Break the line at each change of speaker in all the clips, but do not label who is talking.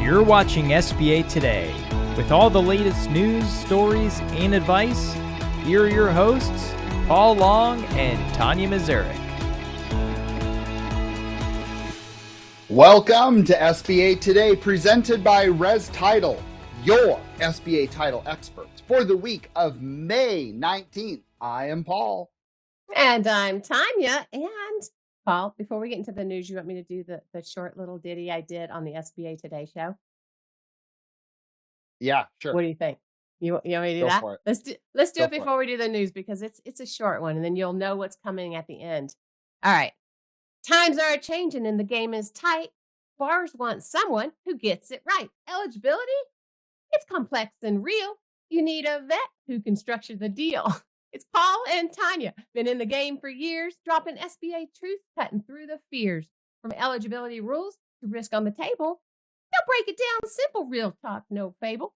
You're watching SBA Today. With all the latest news, stories, and advice, here are your hosts, Paul Long and Tonya Mazurek.
Welcome to SBA Today, presented by Res Title, your SBA title experts. For the week of May 19th, I am Paul.
And I'm Tonya. And Paul, before we get into the news, you want me to do the short little ditty I did on the SBA Today show?
Yeah, sure.
What do you think? You want me to do
Go
that?
for it.
Let's do
Go
it
for it.
before we do the news because it's a short one, and then you'll know what's coming at the end. All right. Times are changing and the game is tight. Bars want someone who gets it right. Eligibility? It's complex and real. You need a vet who can structure the deal. It's Paul and Tonya. Been in the game for years, dropping SBA truth, cutting through the fears. From eligibility rules to risk on the table, they'll break it down simple, real talk, no fable.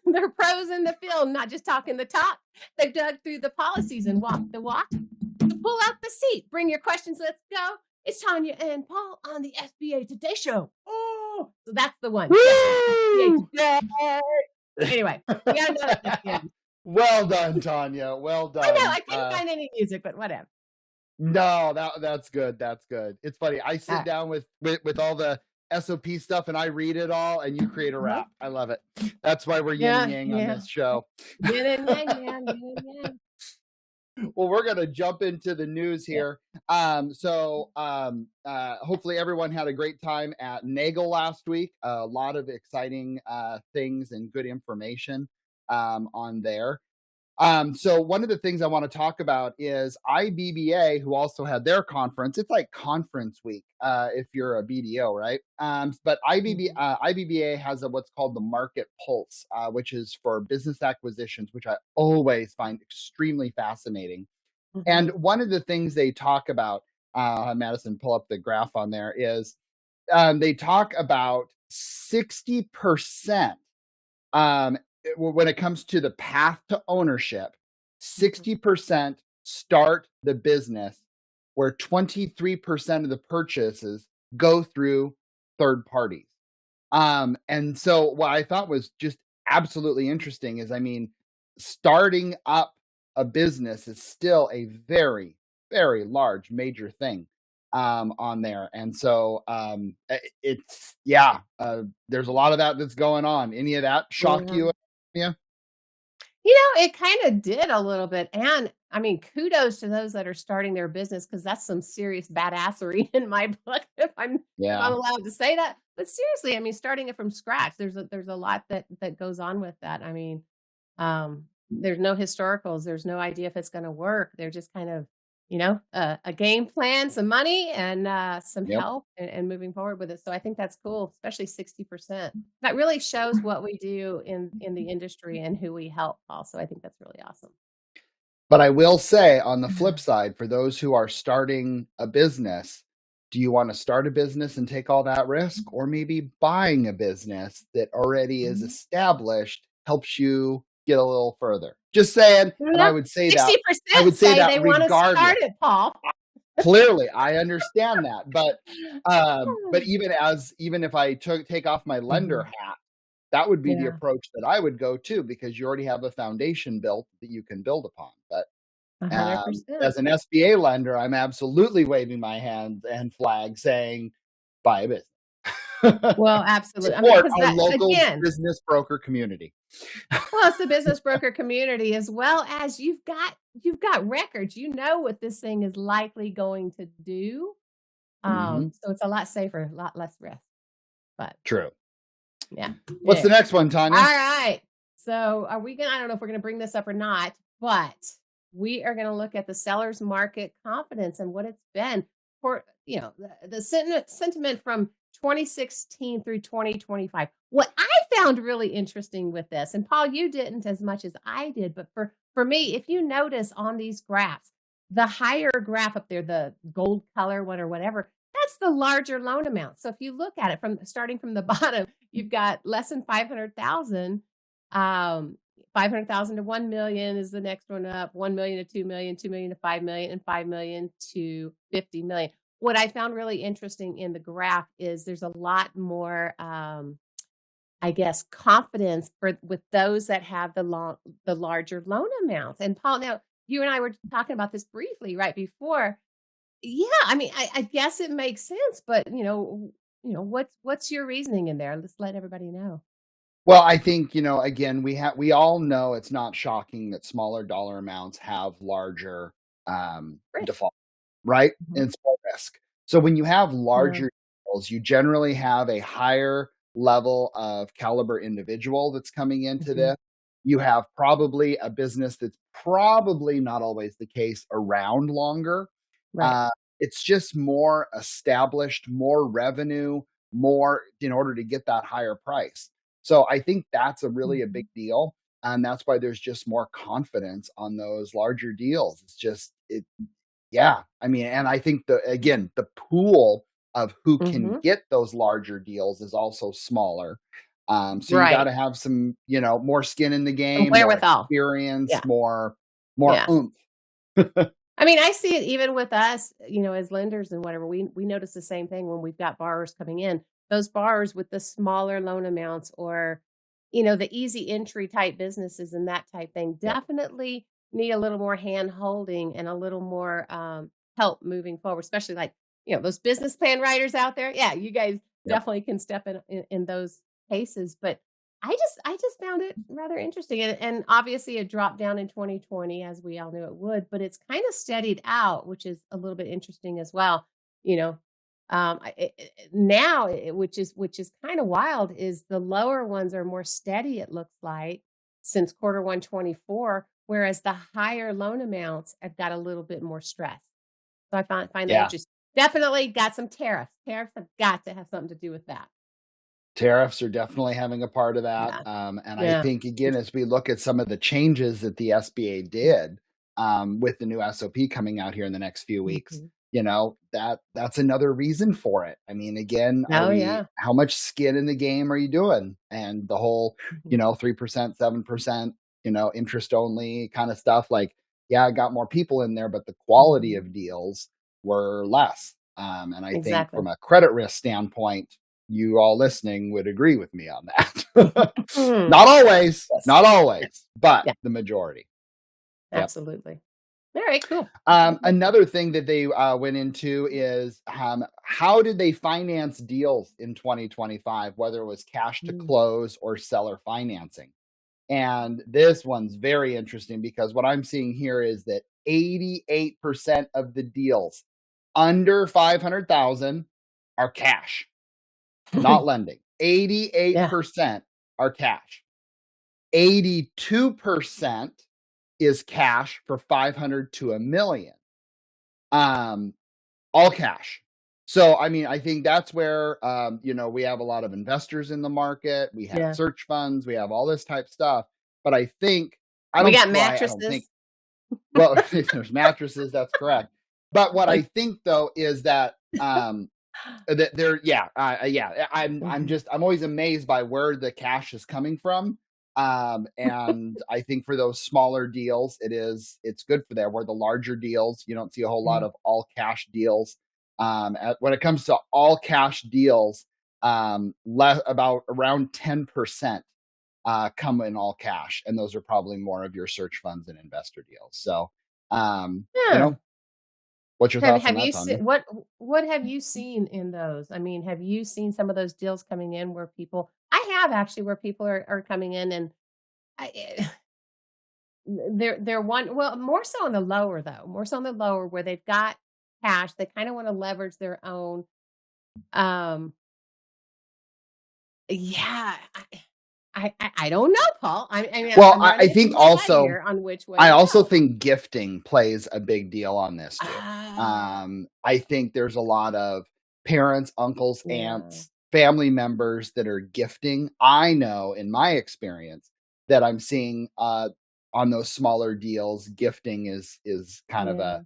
They're pros in the field, not just talking the talk. They've dug through the policies and walked the walk. So pull out the seat, bring your questions, let's go. It's Tonya and Paul on the SBA Today show. Oh, so that's the one. SBA Today. Anyway, we got another question.
Well done, Tonya. Well done.
I know, I couldn't find any music, but whatever.
No, that's good. That's good. It's funny. I sit down with all the SOP stuff and I read it all and you create a rap. I love it. That's why we're yin and yang on this show.
Yin and yang.
Well, we're going to jump into the news here. Hopefully everyone had a great time at Nagel last week. A lot of exciting things and good information on there. So one of the things I want to talk about is IBBA, who also had their conference. It's like conference week if you're a BDO, right? But IBBA has what's called the Market Pulse, which is for business acquisitions, which I always find extremely fascinating. Mm-hmm. And one of the things they talk about, Madison, pull up the graph on there, is they talk about 60%. When it comes to the path to ownership, 60% start the business where 23% of the purchases go through third parties. And so what I thought was just absolutely interesting is, starting up a business is still a very, very large, major thing on there. And so there's a lot of that's going on. Any of that shock you? Yeah.
It kind of did a little bit. And kudos to those that are starting their business, because that's some serious badassery in my book, if I'm allowed to say that. But seriously, starting it from scratch, there's a lot that goes on with that. There's no historicals. There's no idea if it's going to work. They're just kind of, a game plan, some money, and some help and moving forward with it. So I think that's cool, especially 60%. That really shows what we do in the industry and who we help also. I think that's really awesome.
But I will say, on the flip side, for those who are starting a business, do you want to start a business and take all that risk, or maybe buying a business that already is established helps you get a little further? Just saying. And I would say 60%
I would say that they want to start it, Paul.
Clearly, I understand that, but even if I take off my lender hat, that would be the approach that I would go to, because you already have a foundation built that you can build upon. But as an SBA lender, I'm absolutely waving my hand and flag saying, buy a business.
Well, absolutely.
Support our local business broker community.
Well, it's the business broker community, as well as you've got records. You know what this thing is likely going to do. So it's a lot safer, a lot less risk. But
true.
Yeah.
What's the next one, Tonya?
All right. So I don't know if we're going to bring this up or not, but we are going to look at the seller's market confidence and what it's been for, the sentiment from 2016 through 2025. What I found really interesting with this, and Paul, you didn't as much as I did, but for me, if you notice on these graphs, the higher graph up there, the gold color one or whatever, that's the larger loan amount. So if you look at it starting from the bottom, you've got less than 500,000. 500,000 to 1 million is the next one up. 1 million to 2 million, 2 million to 5 million, and 5 million to 50 million. What I found really interesting in the graph is there's a lot more I guess, confidence with those that have the larger loan amounts. And Paul, now you and I were talking about this briefly right before. Yeah, I mean, I guess it makes sense, but what's your reasoning in there? Let's let everybody know.
Well, I think, again, we all know it's not shocking that smaller dollar amounts have larger
Risk.
default, right?
Mhm.
And it's more risk. So when you have
Yeah.
larger deals, you generally have a higher level of caliber individual that's coming into
Mhm.
this. You have probably a business that's probably not always the case around longer.
Right.
Uh, it's just more established, more revenue, more in order to get that higher price. So I think that's a really a
Mhm.
big deal. And that's why there's just more confidence on those larger deals. Yeah. I mean, and I think the pool of who can
Mhm.
get those larger deals is also smaller. So you got
Right.
to have some, more skin in the
Some
game, more
wherewithal.
experience,
Yeah.
more
Yeah.
oomph.
I mean, I see it even with us, as lenders and whatever. We notice the same thing when we've got borrowers coming in. Those borrowers with the smaller loan amounts or, the easy entry type businesses and that type thing
Yep.
definitely need a little more hand holding and a little more help moving forward, especially like, those business plan writers out there. Yeah, you guys
Yep.
definitely can step in those cases. But I just found it rather interesting, and obviously it dropped down in 2020 as we all knew it would, but it's kind of steadied out, which is a little bit interesting as well. You know, now, which is kind of wild, is the lower ones are more steady. It looks like since quarter 124, whereas the higher loan amounts have got a little bit more stress. So I find that
Yeah.
interesting. Definitely got some tariffs. Tariffs have got to have something to do with that.
Tariffs are definitely having a part of that.
Yeah,
And I
yeah.
think, again, as we look at some of the changes that the SBA did with the new SOP coming out here in the next few weeks,
Mhm.
that's another reason for it. I mean, again,
Oh, yeah.
how much skin in the game are you doing? And the whole,
Mhm.
3%, 7%, interest only kind of stuff. Like, yeah, I got more people in there, but the quality
Mhm.
of deals were less. And I think
Exactly.
from a credit risk standpoint, you all listening would agree with me on that. Not always,
Yes.
not
Yeah,
always, but
yeah,
the majority. Yep.
absolutely. All right, cool. Mhm.
Another thing that they went into is how did they finance deals in 2025, whether it was cash to
Mm.
close or seller financing. And this one's very interesting because what I'm seeing here is that 88% of the deals under 500,000 are cash, not lending.
Yeah.
88% are cash. 82% is cash for 500 to a million. All cash. So, I mean, I think that's where, we have a lot of investors in the market. We have
Yeah.
search funds. We have all this type stuff. But I think,
We got
I don't think,
mattresses.
well, if there's mattresses, that's correct. But what I think though is that, that there, yeah.
Mhm.
I'm always amazed by where the cash is coming from. And I think for those smaller deals, it's good for there. Where the larger deals, you don't see a whole lot
Yeah.
of all cash deals. When it comes to all cash deals, about around 10% come in all cash, and those are probably more of your search funds and investor deals. So, you
Yeah.
know, what's your
Have
thoughts on
have
that,
you
Tonya?
seen what have you seen in those? I mean, have you seen some of those deals coming in where people I have actually where people are coming in and I they're one well, more so on the lower though, more so on the lower where they've got cash, they kinda wanna leverage their own, um yeah, I don't know, Paul. I mean,
Well,
I'm
I
running it
think
through my head
also
here on which way
I
to
also
go.
think gifting plays a big deal on this too.
Ah,
I think there's a lot of parents, uncles,
yeah,
aunts, family members that are gifting. I know in my experience that I'm seeing on those smaller deals, gifting is kind of
yeah,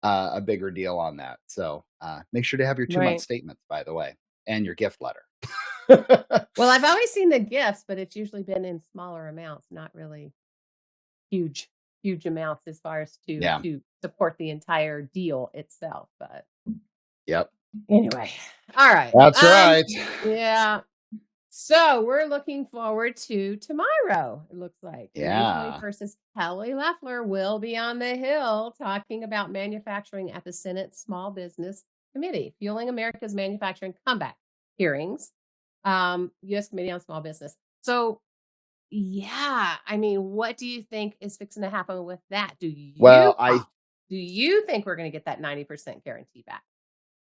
a bigger deal on that. So make sure to have your 2 month
right.
statements, by the way, and your gift letter.
Well, I've always seen the gifts, but it's usually been in smaller amounts, not really huge, huge amounts as far as to
Yeah.
to support the entire deal itself. But
Yep.
anyway, all right.
That's right.
Yeah. So we're looking forward to tomorrow, it looks like. May
Yeah.
21st is Kelly Loeffler will be on the Hill talking about manufacturing at the Senate Small Business Committee, Fueling America's Manufacturing Comeback hearings, U.S. Committee on Small Business. So, yeah, I mean, what do you think is fixing to happen with that? Do you think we're going to get that 90% guarantee back?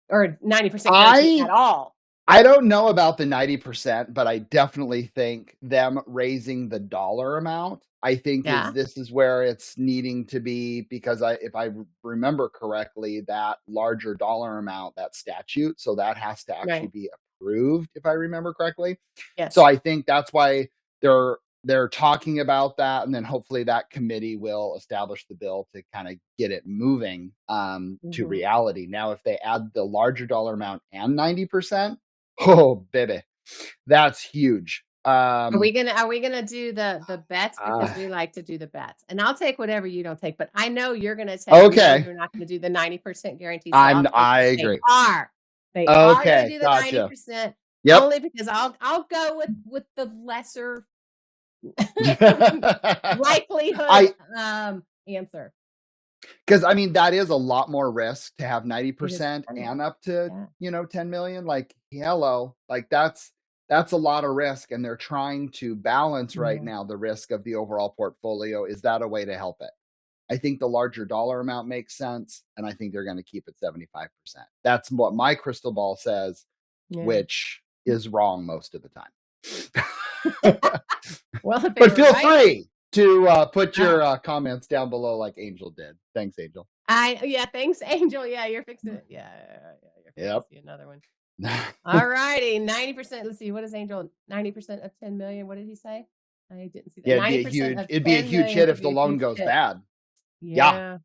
Or 90% guarantee at all?
I don't know about the 90%, but I definitely think them raising the dollar amount, I think this is where it's needing to be, because if I remember correctly, that larger dollar amount, that statute, so that has to actually be approved, if I remember correctly.
Yes.
So I think that's why they're talking about that, and then hopefully that committee will establish the bill to kind of get it moving to reality. Now, if they add the larger dollar amount and 90%, oh baby, that's huge.
Are we gonna do the bets, because we like to do the bets, and I'll take whatever you don't take, but I know you're gonna take.
Okay,
you're not gonna do the 90% guarantee. So
I agree.
They are gonna do the 90%.
Yep.
Only because I'll go with the lesser likelihood answer.
Because I mean, that is a lot more risk to have 90% and up to 10 million. Like, hello, like that's a lot of risk, and they're trying to balance right now the risk of the overall portfolio. Is that a way to help it? I think the larger dollar amount makes sense, and I think they're going to keep it 75%. That's what my crystal ball says, which is wrong most of the time.
Well,
but feel free to put your comments down below, like Angel did. Thanks, Angel.
Thanks, Angel. Yeah, you're fixing it. You're fixing another one. All righty, 90%. Let's see, what is Angel? 90% of 10 million. What did he say? I didn't see that.
Yeah, it'd be a huge hit if the loan goes bad.
Yeah.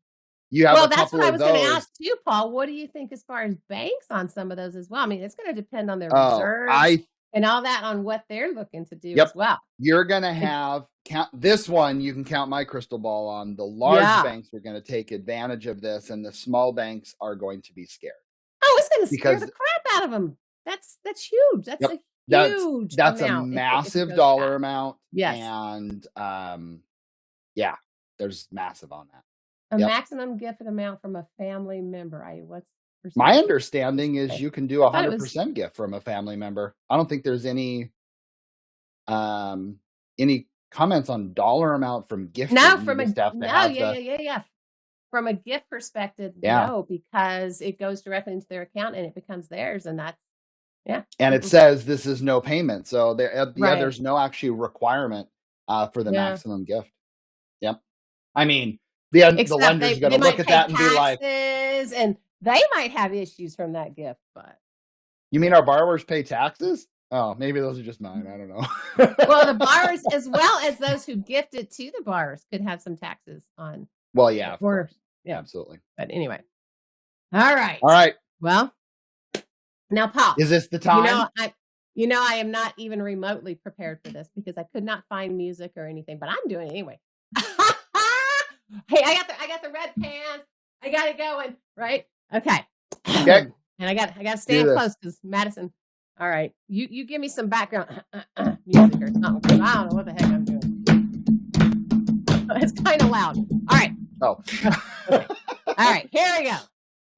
You have
that's what I was going to ask you, Paul. What do you think as far as banks on some of those as well? I mean, it's going to depend on their reserves and all that, on what they're looking to do as well.
You're going to have this one. You can count my crystal ball on. The large banks are going to take advantage of this, and the small banks are going to be scared.
Oh, it's going to scare the crap out of them. That's huge. That's
a massive dollar amount.
Yes.
And there's massive on that.
A maximum gift amount from a family member. What's
my understanding is you can do 100% gift from a family member. I don't think there's any comments on dollar amount from gift.
From a gift perspective, no, because it goes directly into their account and it becomes theirs, and that's
And it says this is no payment, so there's no actual requirement for the maximum gift. Yep. I mean, the lender's going to look at that and be like,
and they might have issues from that gift. But
you mean our borrowers pay taxes? Oh, maybe those are just mine. I don't know.
Well, the borrowers, as well as those who gifted to the borrowers, could have some taxes on.
Well, yeah, of course.
Yeah,
absolutely.
But anyway, all right. Well, now, Paul,
is this the time?
I am not even remotely prepared for this, because I could not find music or anything, but I'm doing it anyway. Hey, I got the red pants. I got it going, right? Okay. And I got to stand close, because Madison. All right, you give me some background music or something, because I don't know what the heck I'm doing. It's kind of loud. All right.
Okay.
All right, here we go.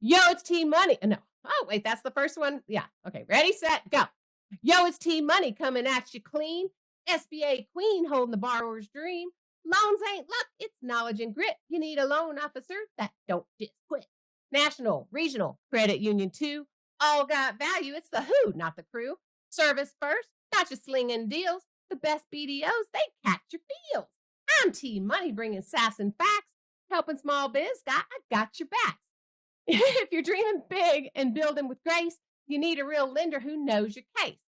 Yo, it's Team Money. No. Oh, wait, that's the first one. Yeah. Okay. Ready, set, go. Yo, it's Team Money coming at you clean. SBA Queen holding the borrower's dream. Loans ain't luck, it's knowledge and grit. You need a loan officer that don't just quit. National, regional, credit union too. All got value. It's the who, not the crew. Service first, not just slinging deals. The best BDOs, they catch your feels. I'm Team Money, bringing sass and facts. Helping small biz, I got your back. If you're dreaming big and building with grace, you need a real lender who knows your case.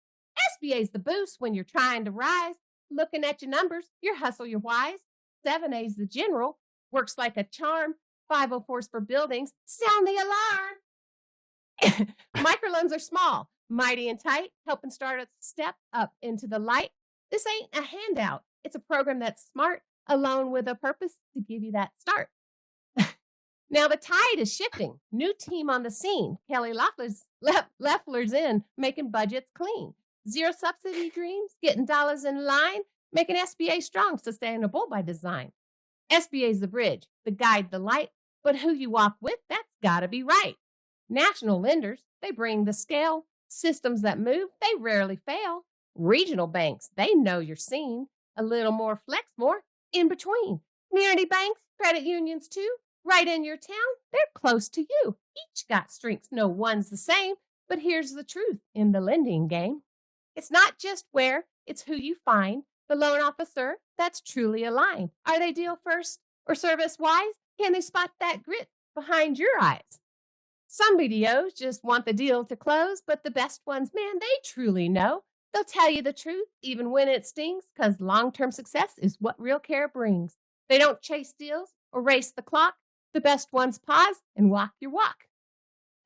SBA's the boost when you're trying to rise. Looking at your numbers, your hustle, your wise. 7A's the general, works like a charm. 504's for buildings, sound the alarm. Microloans are small, mighty and tight, helping startups step up into the light. This ain't a handout. It's a program that's smart, a loan with a purpose to give you that start. Now the tide is shifting. New team on the scene. Kelly Loeffler's in, making budgets clean. Zero subsidy dreams, getting dollars in line, making SBA strong, sustainable by design. SBA is the bridge, the guide, the light, but who you walk with, that's got to be right. National lenders, they bring the scale. Systems that move, they rarely fail. Regional banks, they know your scene. A little more flex, more in between. Community banks, credit unions too, right in your town, they're close to you. Each got strengths, no one's the same. But here's the truth in the lending game. It's not just where, it's who you find. The loan officer that's truly aligned. Are they deal first or service wise? Can they spot that grit behind your eyes? Some BDOs just want the deal to close, but the best ones, man, they truly know. They'll tell you the truth even when it stings, because long-term success is what real care brings. They don't chase deals or race the clock. The best ones pause and walk your walk.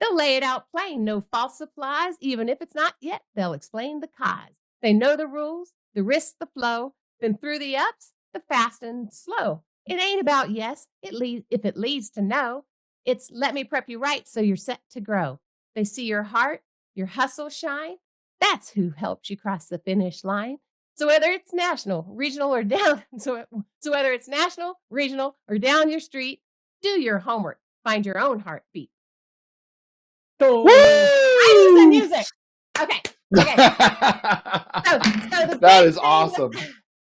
They'll lay it out plain, no false supplies. Even if it's not yet, they'll explain the cause. They know the rules, the risks, the flow. Been through the ups, the fast and slow. It ain't about yes, if it leads to no. It's let me prep you right so you're set to grow. They see your heart, your hustle shine. That's who helped you cross the finish line. So whether it's national, regional, or down, so whether it's national, regional, or down your street, do your homework. Find your own heartbeat.
Woo!
I use the music. Okay. So
that is awesome.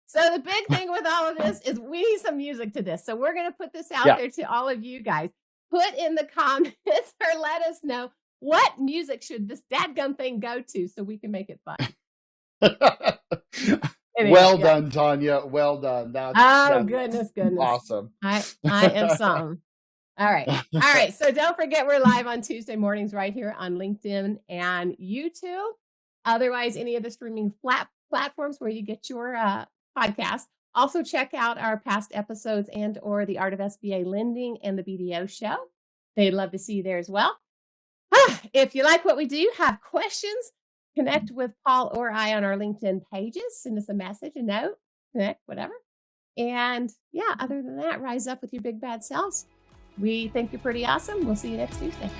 So the big thing with all of this is we need some music to this. So we're going to put this out there to all of you guys. Put in the comments or let us know what music should this dadgum thing go to so we can make it fun. Anyway,
well done, Tonya. Well done. That's
goodness.
Awesome.
I am some. All right. So don't forget we're live on Tuesday mornings right here on LinkedIn and YouTube. Otherwise, any of the streaming platforms where you get your podcast. Also, check out our past episodes and or the Art of SBA Lending and the BDO show. They'd love to see you there as well. If you like what we do, have questions, connect with Paul or I on our LinkedIn pages. Send us a message, a note, connect, whatever. And other than that, rise up with your big bad selves. We think you're pretty awesome. We'll see you next Tuesday.